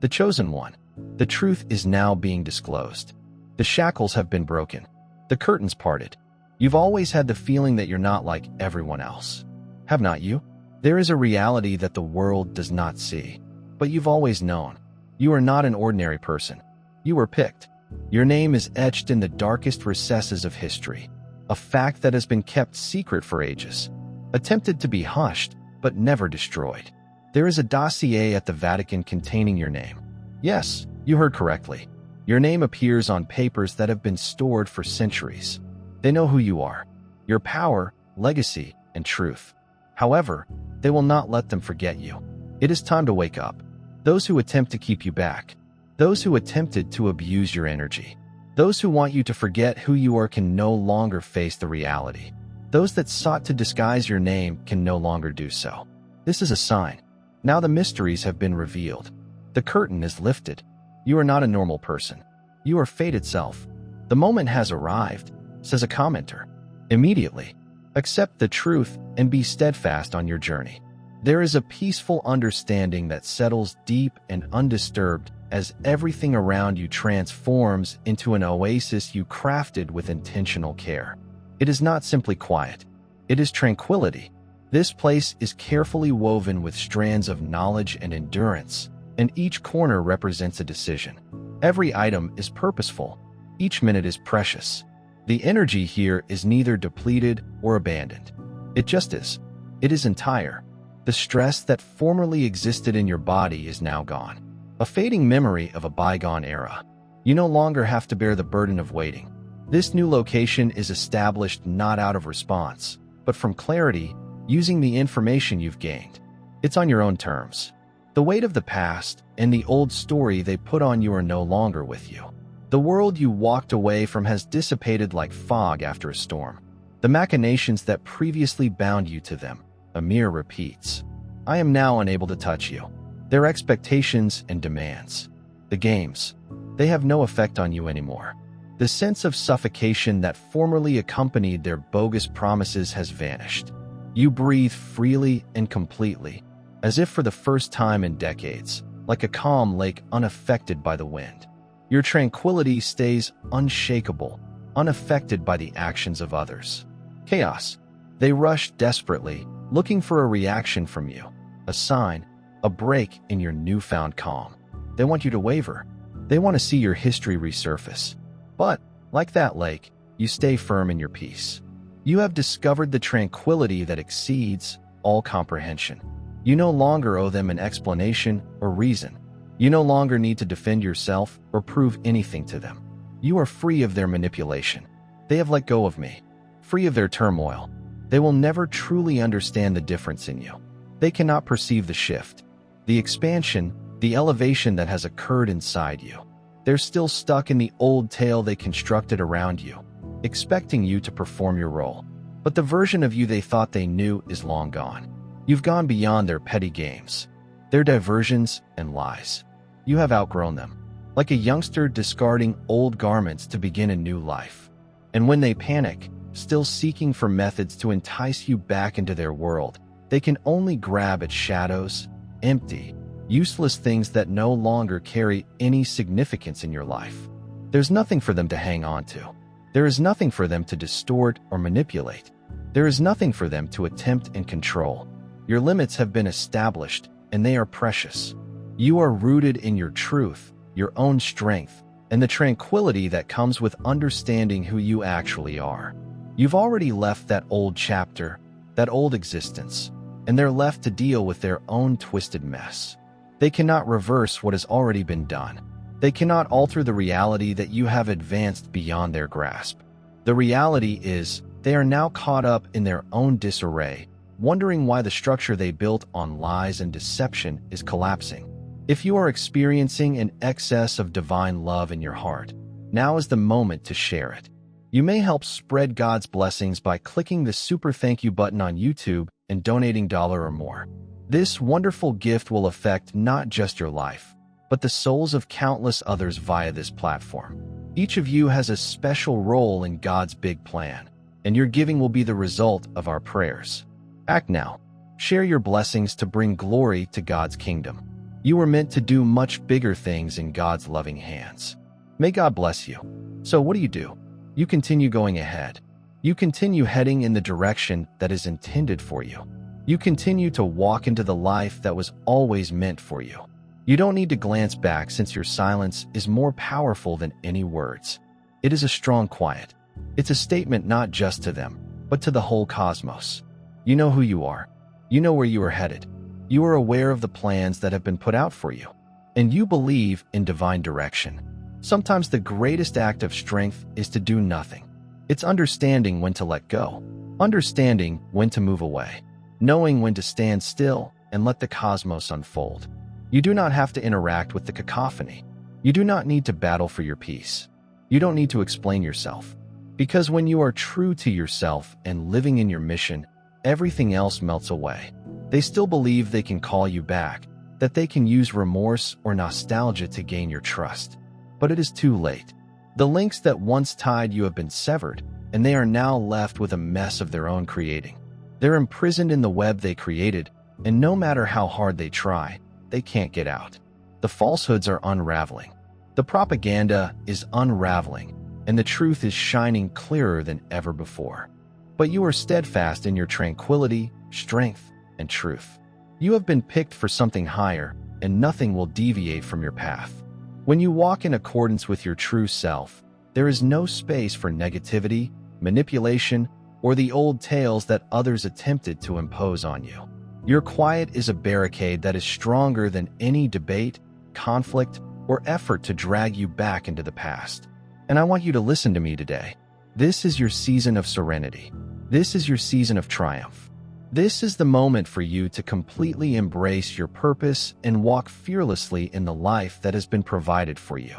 the chosen one. The truth is now being disclosed. The shackles have been broken. The curtains parted. You've always had the feeling that you're not like everyone else. Have not you? There is a reality that the world does not see. But you've always known. You are not an ordinary person. You were picked. Your name is etched in the darkest recesses of history. A fact that has been kept secret for ages. Attempted to be hushed, but never destroyed. There is a dossier at the Vatican containing your name. Yes, you heard correctly. Your name appears on papers that have been stored for centuries. They know who you are, your power, legacy, and truth. However, they will not let them forget you. It is time to wake up. Those who attempt to keep you back, those who attempted to abuse your energy, those who want you to forget who you are can no longer face the reality. Those that sought to disguise your name can no longer do so. This is a sign. Now the mysteries have been revealed. The curtain is lifted. You are not a normal person. You are fate itself. The moment has arrived, says a commenter. Immediately, accept the truth and be steadfast on your journey. There is a peaceful understanding that settles deep and undisturbed as everything around you transforms into an oasis you crafted with intentional care. It is not simply quiet. It is tranquility. This place is carefully woven with strands of knowledge and endurance, and each corner represents a decision. Every item is purposeful. Each minute is precious. The energy here is neither depleted or abandoned. It just is. It is entire. The stress that formerly existed in your body is now gone. A fading memory of a bygone era. You no longer have to bear the burden of waiting. This new location is established not out of response, but from clarity, using the information you've gained. It's on your own terms. The weight of the past and the old story they put on you are no longer with you. The world you walked away from has dissipated like fog after a storm. The machinations that previously bound you to them, a mere repeats. I am now unable to touch you. Their expectations and demands. The games. They have no effect on you anymore. The sense of suffocation that formerly accompanied their bogus promises has vanished. You breathe freely and completely, as if for the first time in decades, like a calm lake unaffected by the wind. Your tranquility stays unshakable, unaffected by the actions of others. Chaos. They rush desperately, looking for a reaction from you, a sign, a break in your newfound calm. They want you to waver. They want to see your history resurface. But, like that lake, you stay firm in your peace. You have discovered the tranquility that exceeds all comprehension. You no longer owe them an explanation or reason. You no longer need to defend yourself or prove anything to them. You are free of their manipulation. They have let go of me, free of their turmoil. They will never truly understand the difference in you. They cannot perceive the shift, the expansion, the elevation that has occurred inside you. They're still stuck in the old tale they constructed around you, expecting you to perform your role. But the version of you they thought they knew is long gone. You've gone beyond their petty games, their diversions and lies. You have outgrown them, like a youngster discarding old garments to begin a new life. And when they panic, still seeking for methods to entice you back into their world, they can only grab at shadows, empty, useless things that no longer carry any significance in your life. There's nothing for them to hang on to. There is nothing for them to distort or manipulate. There is nothing for them to attempt and control. Your limits have been established, and they are precious. You are rooted in your truth, your own strength, and the tranquility that comes with understanding who you actually are. You've already left that old chapter, that old existence, and they're left to deal with their own twisted mess. They cannot reverse what has already been done. They cannot alter the reality that you have advanced beyond their grasp. The reality is, they are now caught up in their own disarray, wondering why the structure they built on lies and deception is collapsing. If you are experiencing an excess of divine love in your heart, now is the moment to share it. You may help spread God's blessings by clicking the super thank you button on YouTube and donating $1 or more. This wonderful gift will affect not just your life, but the souls of countless others via this platform. Each of you has a special role in God's big plan, and your giving will be the result of our prayers. Act now. Share your blessings to bring glory to God's kingdom. You were meant to do much bigger things in God's loving hands. May God bless you. So what do? You continue going ahead. You continue heading in the direction that is intended for you. You continue to walk into the life that was always meant for you. You don't need to glance back, since your silence is more powerful than any words. It is a strong quiet. It's a statement not just to them, but to the whole cosmos. You know who you are. You know where you are headed. You are aware of the plans that have been put out for you. And you believe in divine direction. Sometimes the greatest act of strength is to do nothing. It's understanding when to let go, understanding when to move away, knowing when to stand still and let the cosmos unfold. You do not have to interact with the cacophony. You do not need to battle for your peace. You don't need to explain yourself. Because when you are true to yourself and living in your mission, everything else melts away. They still believe they can call you back, that they can use remorse or nostalgia to gain your trust. But it is too late. The links that once tied you have been severed, and they are now left with a mess of their own creating. They're imprisoned in the web they created, and no matter how hard they try, they can't get out. The falsehoods are unraveling. The propaganda is unraveling, and the truth is shining clearer than ever before. But you are steadfast in your tranquility, strength, and truth. You have been picked for something higher, and nothing will deviate from your path. When you walk in accordance with your true self, there is no space for negativity, manipulation, or the old tales that others attempted to impose on you. Your quiet is a barricade that is stronger than any debate, conflict, or effort to drag you back into the past. And I want you to listen to me today. This is your season of serenity. This is your season of triumph. This is the moment for you to completely embrace your purpose and walk fearlessly in the life that has been provided for you.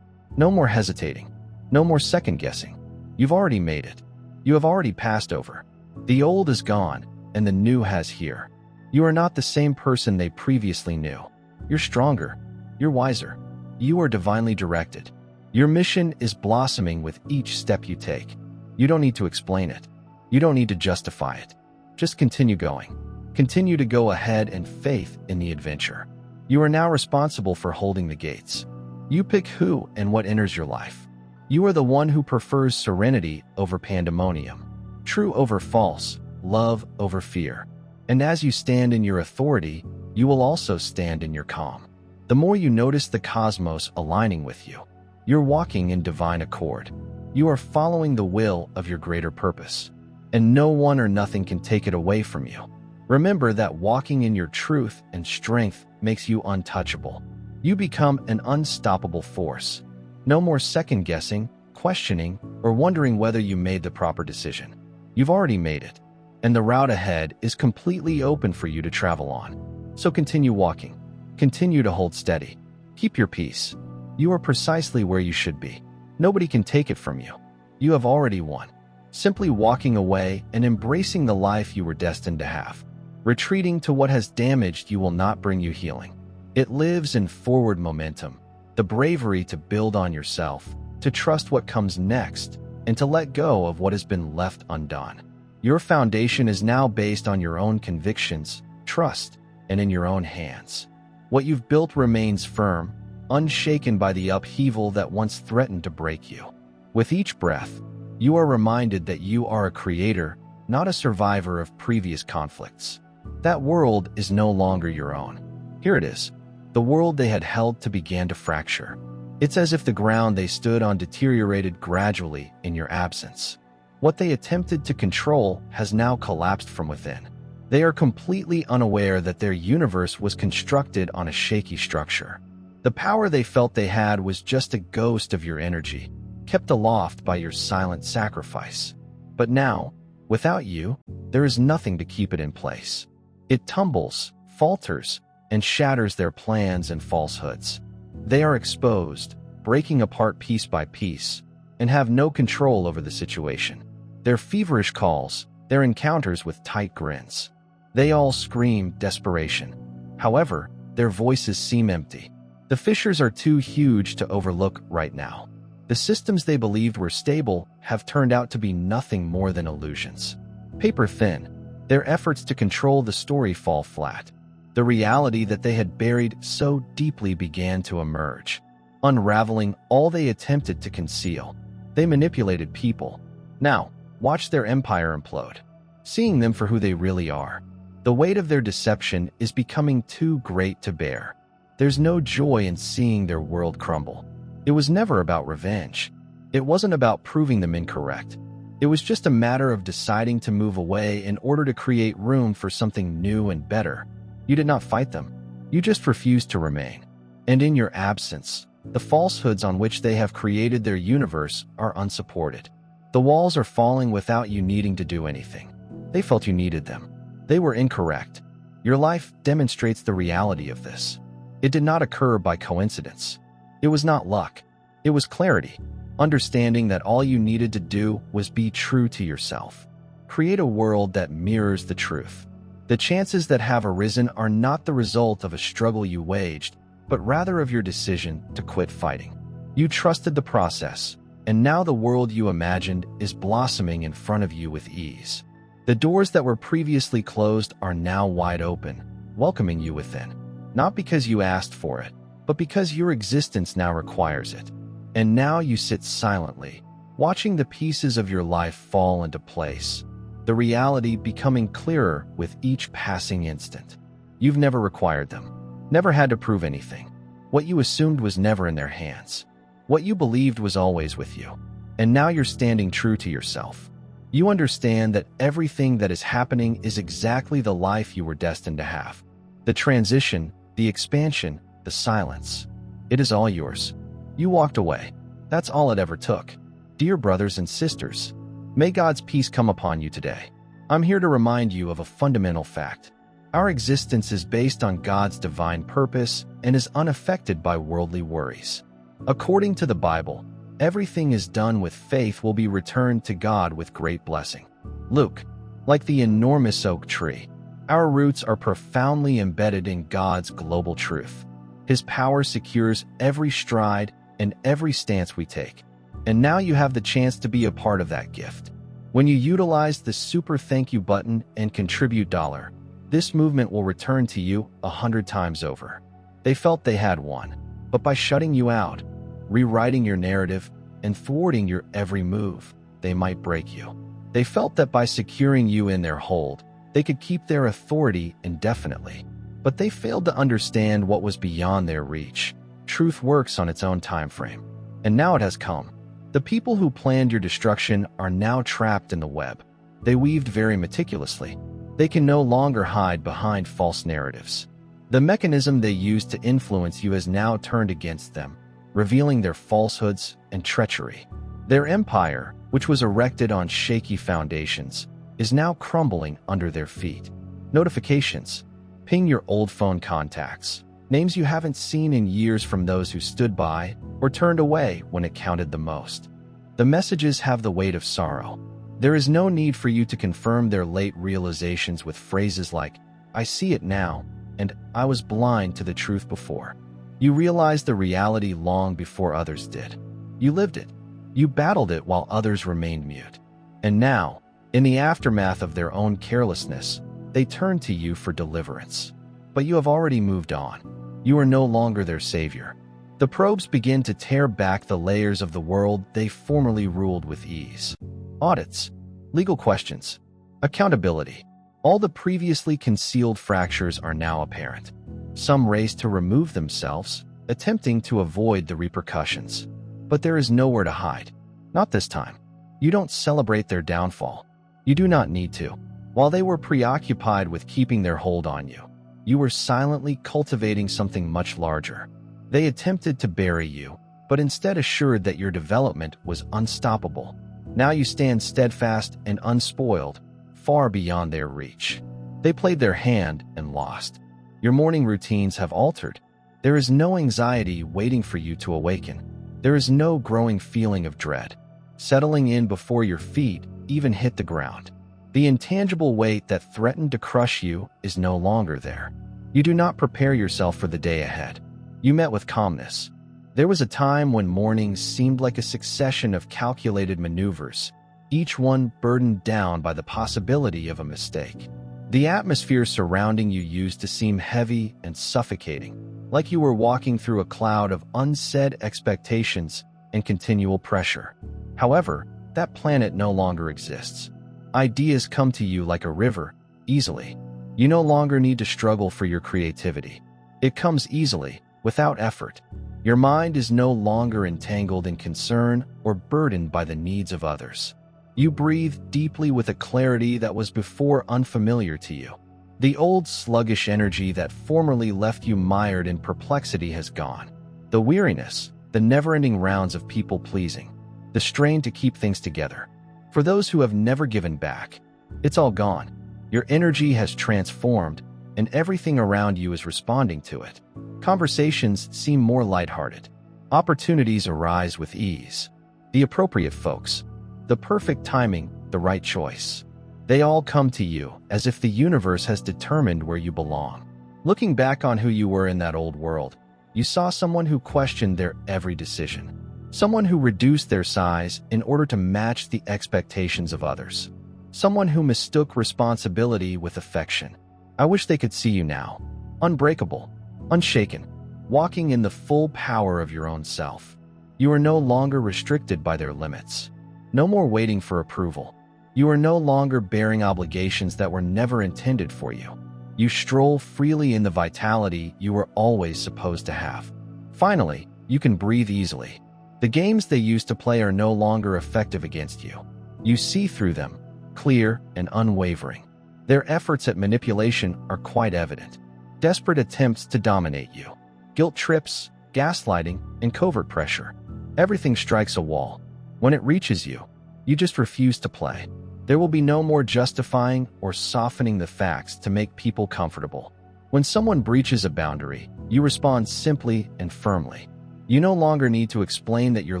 No more hesitating. No more second-guessing. You've already made it. You have already passed over. The old is gone, and the new has here. You are not the same person they previously knew. You're stronger. You're wiser. You are divinely directed. Your mission is blossoming with each step you take. You don't need to explain it. You don't need to justify it. Just continue going. Continue to go ahead and faith in the adventure. You are now responsible for holding the gates. You pick who and what enters your life. You are the one who prefers serenity over pandemonium, true over false, love over fear. And as you stand in your authority, you will also stand in your calm. The more you notice the cosmos aligning with you, you're walking in divine accord. You are following the will of your greater purpose, and no one or nothing can take it away from you. Remember that walking in your truth and strength makes you untouchable. You become an unstoppable force. No more second-guessing, questioning, or wondering whether you made the proper decision. You've already made it, and the route ahead is completely open for you to travel on. So continue walking. Continue to hold steady. Keep your peace. You are precisely where you should be. Nobody can take it from you. You have already won. Simply walking away and embracing the life you were destined to have. Retreating to what has damaged you will not bring you healing. It lives in forward momentum, the bravery to build on yourself, to trust what comes next, and to let go of what has been left undone. Your foundation is now based on your own convictions, trust, and in your own hands. What you've built remains firm, unshaken by the upheaval that once threatened to break you. With each breath, you are reminded that you are a creator, not a survivor of previous conflicts. That world is no longer your own. Here it is. The world they had held to began to fracture. It's as if the ground they stood on deteriorated gradually in your absence. What they attempted to control has now collapsed from within. They are completely unaware that their universe was constructed on a shaky structure. The power they felt they had was just a ghost of your energy, kept aloft by your silent sacrifice. But now, without you, there is nothing to keep it in place. It tumbles, falters, and shatters their plans and falsehoods. They are exposed, breaking apart piece by piece, and have no control over the situation. Their feverish calls, their encounters with tight grins. They all scream desperation. However, their voices seem empty. The fissures are too huge to overlook right now. The systems they believed were stable have turned out to be nothing more than illusions. Paper thin, their efforts to control the story fall flat. The reality that they had buried so deeply began to emerge, unraveling all they attempted to conceal. They manipulated people. Now, watch their empire implode, seeing them for who they really are. The weight of their deception is becoming too great to bear. There's no joy in seeing their world crumble. It was never about revenge. It wasn't about proving them incorrect. It was just a matter of deciding to move away in order to create room for something new and better. You did not fight them. You just refused to remain. And in your absence, the falsehoods on which they have created their universe are unsupported. The walls are falling without you needing to do anything. They felt you needed them. They were incorrect. Your life demonstrates the reality of this. It did not occur by coincidence. It was not luck. It was clarity. Understanding that all you needed to do was be true to yourself. Create a world that mirrors the truth. The chances that have arisen are not the result of a struggle you waged, but rather of your decision to quit fighting. You trusted the process, and now the world you imagined is blossoming in front of you with ease. The doors that were previously closed are now wide open, welcoming you within. Not because you asked for it, but because your existence now requires it. And now you sit silently, watching the pieces of your life fall into place, the reality becoming clearer with each passing instant. You've never required them, never had to prove anything. What you assumed was never in their hands. What you believed was always with you. And now you're standing true to yourself. You understand that everything that is happening is exactly the life you were destined to have. The transition, the expansion, the silence. It is all yours. You walked away. That's all it ever took. Dear brothers and sisters, may God's peace come upon you today. I'm here to remind you of a fundamental fact. Our existence is based on God's divine purpose and is unaffected by worldly worries. According to the Bible, everything is done with faith will be returned to God with great blessing. Luke, like the enormous oak tree, our roots are profoundly embedded in God's global truth. His power secures every stride and every stance we take. And now you have the chance to be a part of that gift. When you utilize the super thank you button and contribute $, this movement will return to you 100 times over. They felt they had won, but by shutting you out, rewriting your narrative, and thwarting your every move, they might break you. They felt that by securing you in their hold, they could keep their authority indefinitely. But they failed to understand what was beyond their reach. Truth works on its own time frame. And now it has come. The people who planned your destruction are now trapped in the web. They weaved very meticulously. They can no longer hide behind false narratives. The mechanism they used to influence you has now turned against them, revealing their falsehoods and treachery. Their empire, which was erected on shaky foundations, is now crumbling under their feet. Notifications. Ping your old phone contacts. Names you haven't seen in years from those who stood by or turned away when it counted the most. The messages have the weight of sorrow. There is no need for you to confirm their late realizations with phrases like, "I see it now," and "I was blind to the truth before." You realized the reality long before others did. You lived it. You battled it while others remained mute. And now, in the aftermath of their own carelessness, they turn to you for deliverance. But you have already moved on. You are no longer their savior. The probes begin to tear back the layers of the world they formerly ruled with ease. Audits, legal questions, accountability. All the previously concealed fractures are now apparent. Some race to remove themselves, attempting to avoid the repercussions. But there is nowhere to hide. Not this time. You don't celebrate their downfall. You do not need to. While they were preoccupied with keeping their hold on you, you were silently cultivating something much larger. They attempted to bury you, but instead assured that your development was unstoppable. Now you stand steadfast and unspoiled, far beyond their reach. They played their hand and lost. Your morning routines have altered. There is no anxiety waiting for you to awaken. There is no growing feeling of dread, settling in before your feet even hit the ground. The intangible weight that threatened to crush you is no longer there. You do not prepare yourself for the day ahead. You met with calmness. There was a time when mornings seemed like a succession of calculated maneuvers, each one burdened down by the possibility of a mistake. The atmosphere surrounding you used to seem heavy and suffocating, like you were walking through a cloud of unsaid expectations and continual pressure. However, that planet no longer exists. Ideas come to you like a river, easily. You no longer need to struggle for your creativity. It comes easily, without effort. Your mind is no longer entangled in concern or burdened by the needs of others. You breathe deeply with a clarity that was before unfamiliar to you. The old sluggish energy that formerly left you mired in perplexity has gone. The weariness, the never-ending rounds of people-pleasing, the strain to keep things together. For those who have never given back, it's all gone. Your energy has transformed, and everything around you is responding to it. Conversations seem more lighthearted. Opportunities arise with ease. The appropriate folks, the perfect timing, the right choice. They all come to you as if the universe has determined where you belong. Looking back on who you were in that old world, you saw someone who questioned their every decision. Someone who reduced their size in order to match the expectations of others. Someone who mistook responsibility with affection. I wish they could see you now. Unbreakable, unshaken, walking in the full power of your own self. You are no longer restricted by their limits. No more waiting for approval. You are no longer bearing obligations that were never intended for you. You stroll freely in the vitality you were always supposed to have. Finally, you can breathe easily. The games they used to play are no longer effective against you. You see through them, clear and unwavering. Their efforts at manipulation are quite evident. Desperate attempts to dominate you. Guilt trips, gaslighting, and covert pressure. Everything strikes a wall. When it reaches you, you just refuse to play. There will be no more justifying or softening the facts to make people comfortable. When someone breaches a boundary, you respond simply and firmly. You no longer need to explain that your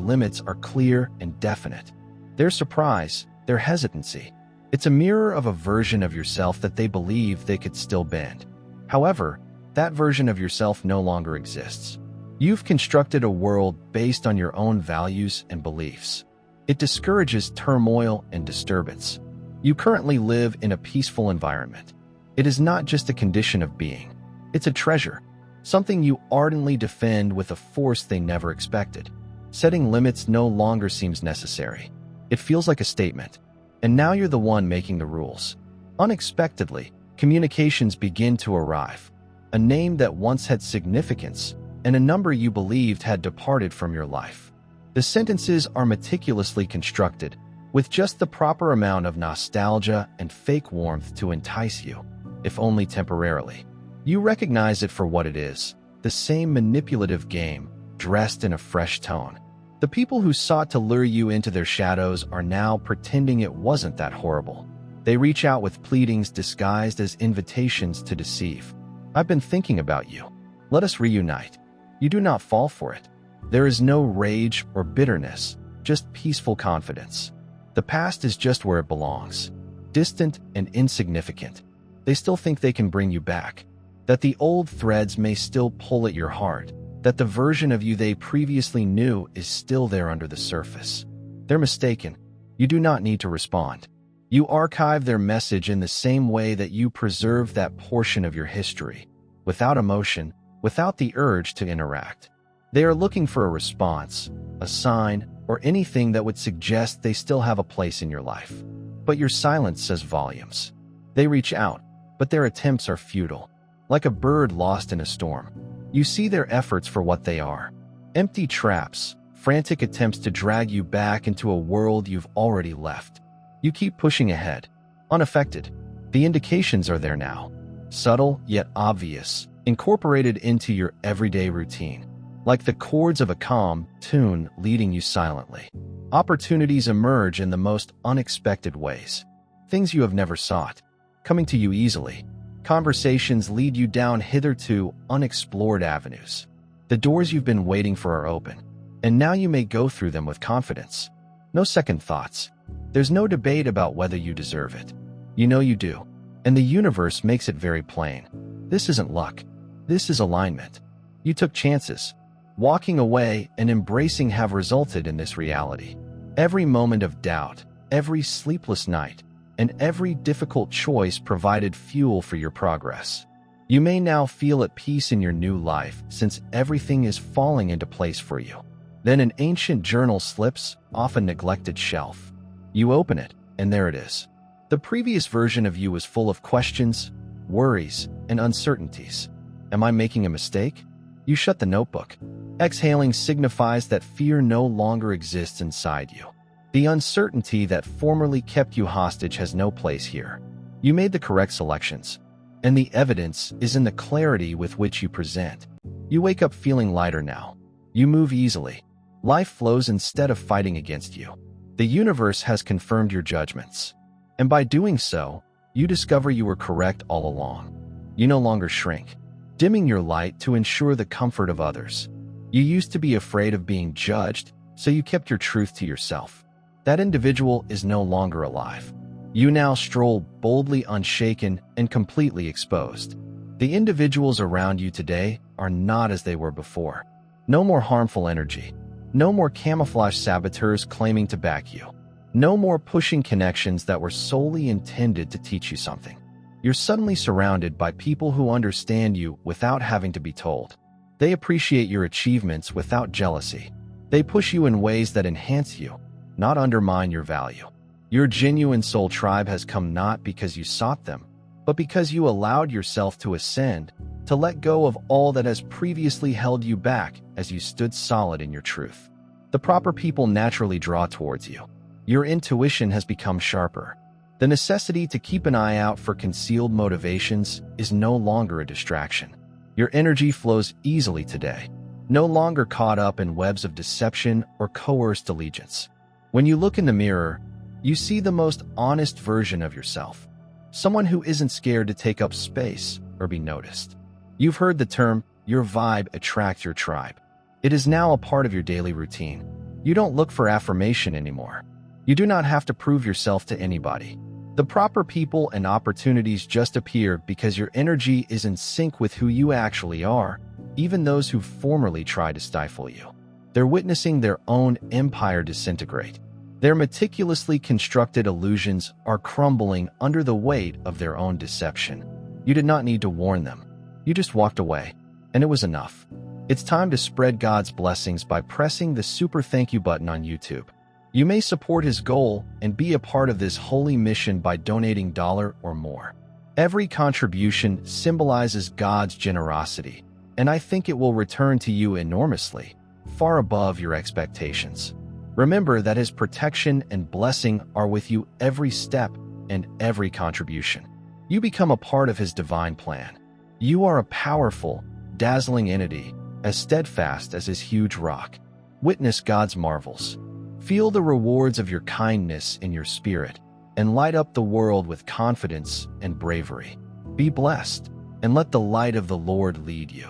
limits are clear and definite. Their surprise, their hesitancy, it's a mirror of a version of yourself that they believe they could still bend. However, that version of yourself no longer exists. You've constructed a world based on your own values and beliefs. It discourages turmoil and disturbance. You currently live in a peaceful environment. It is not just a condition of being. It's a treasure, something you ardently defend with a force they never expected. Setting limits no longer seems necessary. It feels like a statement. And now you're the one making the rules. Unexpectedly, communications begin to arrive. A name that once had significance, and a number you believed had departed from your life. The sentences are meticulously constructed, with just the proper amount of nostalgia and fake warmth to entice you, if only temporarily. You recognize it for what it is, the same manipulative game, dressed in a fresh tone. The people who sought to lure you into their shadows are now pretending it wasn't that horrible. They reach out with pleadings disguised as invitations to deceive. I've been thinking about you. Let us reunite. You do not fall for it. There is no rage or bitterness, just peaceful confidence. The past is just where it belongs, distant and insignificant. They still think they can bring you back, that the old threads may still pull at your heart, that the version of you they previously knew is still there under the surface. They're mistaken. You do not need to respond. You archive their message in the same way that you preserve that portion of your history, without emotion, without the urge to interact. They are looking for a response, a sign, or anything that would suggest they still have a place in your life. But your silence says volumes. They reach out, but their attempts are futile. Like a bird lost in a storm, you see their efforts for what they are. Empty traps, frantic attempts to drag you back into a world you've already left. You keep pushing ahead, unaffected. The indications are there now, subtle yet obvious, incorporated into your everyday routine. Like the chords of a calm tune leading you silently. Opportunities emerge in the most unexpected ways. Things you have never sought, coming to you easily. Conversations lead you down hitherto unexplored avenues. The doors you've been waiting for are open, and now you may go through them with confidence. No second thoughts. There's no debate about whether you deserve it. You know you do, and the universe makes it very plain. This isn't luck. This is alignment. You took chances. Walking away and embracing have resulted in this reality. Every moment of doubt, every sleepless night, and every difficult choice provided fuel for your progress. You may now feel at peace in your new life since everything is falling into place for you. Then an ancient journal slips off a neglected shelf. You open it, and there it is. The previous version of you was full of questions, worries, and uncertainties. Am I making a mistake? You shut the notebook. Exhaling signifies that fear no longer exists inside you. The uncertainty that formerly kept you hostage has no place here. You made the correct selections, and the evidence is in the clarity with which you present. You wake up feeling lighter now. You move easily. Life flows instead of fighting against you. The universe has confirmed your judgments. And by doing so, you discover you were correct all along. You no longer shrink, dimming your light to ensure the comfort of others. You used to be afraid of being judged, so you kept your truth to yourself. That individual is no longer alive. You now stroll boldly unshaken and completely exposed. The individuals around you today are not as they were before. No more harmful energy. No more camouflage saboteurs claiming to back you. No more pushing connections that were solely intended to teach you something. You're suddenly surrounded by people who understand you without having to be told. They appreciate your achievements without jealousy. They push you in ways that enhance you, not undermine your value. Your genuine soul tribe has come not because you sought them, but because you allowed yourself to ascend, to let go of all that has previously held you back as you stood solid in your truth. The proper people naturally draw towards you. Your intuition has become sharper. The necessity to keep an eye out for concealed motivations is no longer a distraction. Your energy flows easily today, no longer caught up in webs of deception or coerced allegiance. When you look in the mirror, you see the most honest version of yourself, someone who isn't scared to take up space or be noticed. You've heard the term, your vibe attracts your tribe. It is now a part of your daily routine. You don't look for affirmation anymore. You do not have to prove yourself to anybody. The proper people and opportunities just appear because your energy is in sync with who you actually are, even those who formerly tried to stifle you. They're witnessing their own empire disintegrate. Their meticulously constructed illusions are crumbling under the weight of their own deception. You did not need to warn them. You just walked away, and it was enough. It's time to spread God's blessings by pressing the super thank you button on YouTube. You may support his goal and be a part of this holy mission by donating $1 or more. Every contribution symbolizes God's generosity, and I think it will return to you enormously, far above your expectations. Remember that his protection and blessing are with you every step and every contribution. You become a part of his divine plan. You are a powerful, dazzling entity, as steadfast as his huge rock. Witness God's marvels. Feel the rewards of your kindness in your spirit, and light up the world with confidence and bravery. Be blessed, and let the light of the Lord lead you.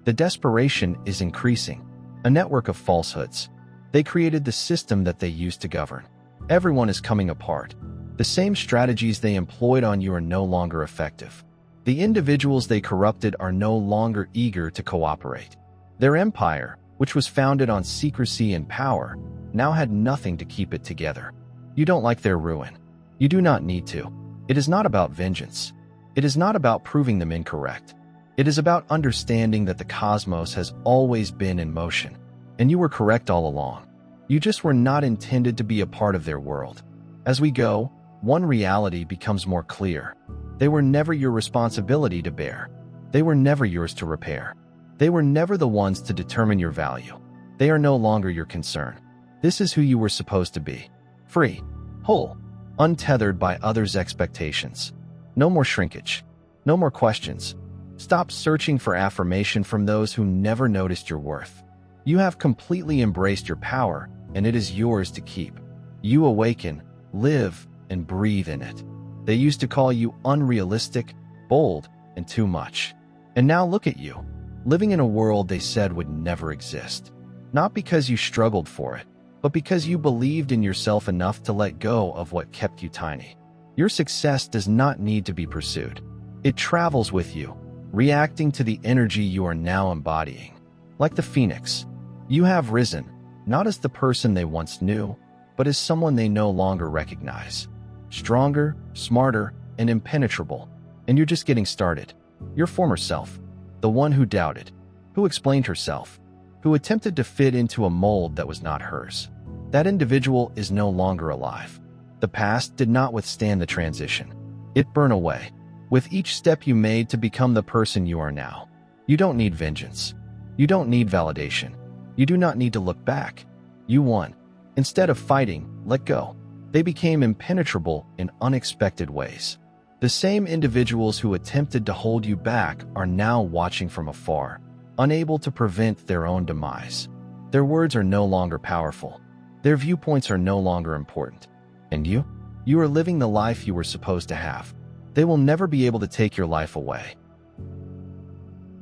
The desperation is increasing. A network of falsehoods. They created the system that they used to govern. Everyone is coming apart. The same strategies they employed on you are no longer effective. The individuals they corrupted are no longer eager to cooperate. Their empire, which was founded on secrecy and power, now had nothing to keep it together. You don't like their ruin. You do not need to. It is not about vengeance. It is not about proving them incorrect. It is about understanding that the cosmos has always been in motion, and you were correct all along. You just were not intended to be a part of their world. As we go, one reality becomes more clear. They were never your responsibility to bear. They were never yours to repair. They were never the ones to determine your value. They are no longer your concern. This is who you were supposed to be. Free, whole, untethered by others' expectations. No more shrinkage. No more questions. Stop searching for affirmation from those who never noticed your worth. You have completely embraced your power, and it is yours to keep. You awaken, live, and breathe in it. They used to call you unrealistic, bold, and too much. And now look at you, living in a world they said would never exist. Not because you struggled for it, but because you believed in yourself enough to let go of what kept you tiny. Your success does not need to be pursued. It travels with you, reacting to the energy you are now embodying. Like the phoenix, you have risen, not as the person they once knew, but as someone they no longer recognize. stronger, smarter, and impenetrable. And you're just getting started. Your former self, the one who doubted, who explained herself, who attempted to fit into a mold that was not hers. That individual is no longer alive. The past did not withstand the transition. It burned away. With each step you made to become the person you are now. You don't need vengeance. You don't need validation. You do not need to look back. You won. Instead of fighting, let go. They became impenetrable in unexpected ways. The same individuals who attempted to hold you back are now watching from afar, unable to prevent their own demise. Their words are no longer powerful. Their viewpoints are no longer important. And you? You are living the life you were supposed to have. They will never be able to take your life away.